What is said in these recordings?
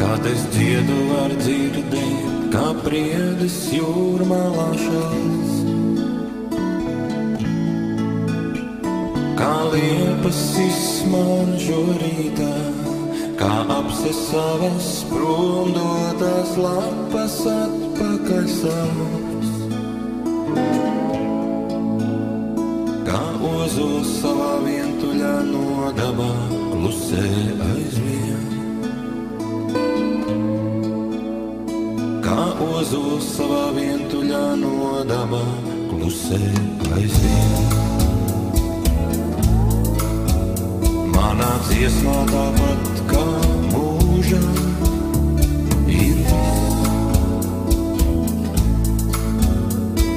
Kad es dziedu var dzirdēt, kā priedis jūrmalā šās, kā liepas izsmaržo rītā, kā apsesavas prom dotās lapas atpakaļ savs, kā ozols savā vientuļā nodabā klusē aizvien. Kā ozols savā vientuļā nodabā klusē aizvien. Manā dziesmā tāpat kā mūžā ir viss,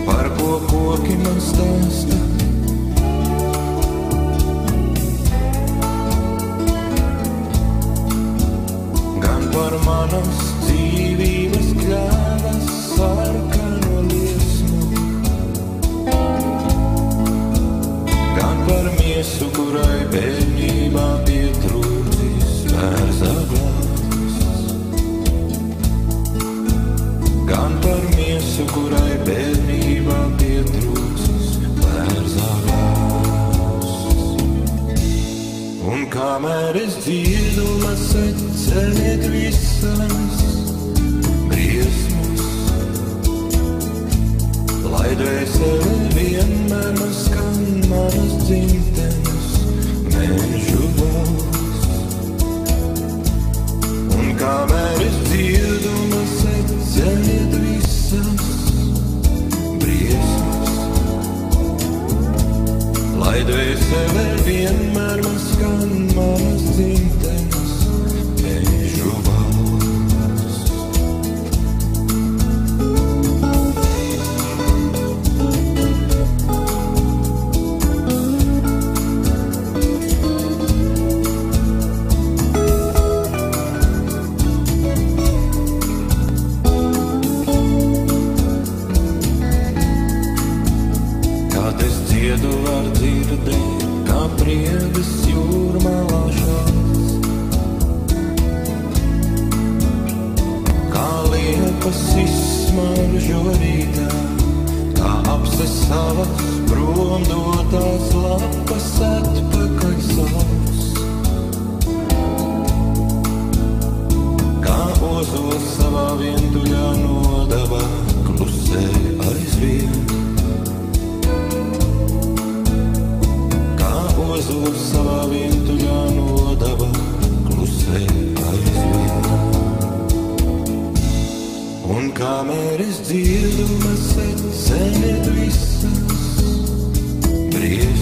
par ko koki man stāsta. Gan par manas dzīvības kļavas sarkano liesmu, gan par miesu, kurai bērnībā pietrūcis vērza glāzes, gan par miesu, kurai bērnībā pietrūcis vērza glāzes. Un kamēr es dziedu, celiet visas briesmas, lai dvēsele vienmēr man skan manas dzimtenes mēžu valsts. Un kamēr es dziedu, celiet visas briesmas, lai dvēsele vienmēr man skan manas dzimtenes mēžu valsts. Kad es dziedu var dzirdēt, kā priedis jūrmalā šās, kā liepas izsmaržo rītā, kā apsesavas prom dotās lapas atpakaļ savs, kā ozols savā vientuļā nodabā klusē aizvien. Ozols savā vientuļā nodabā klusē aizvien. Un kamēr es dziedu, celiet visas briesmas,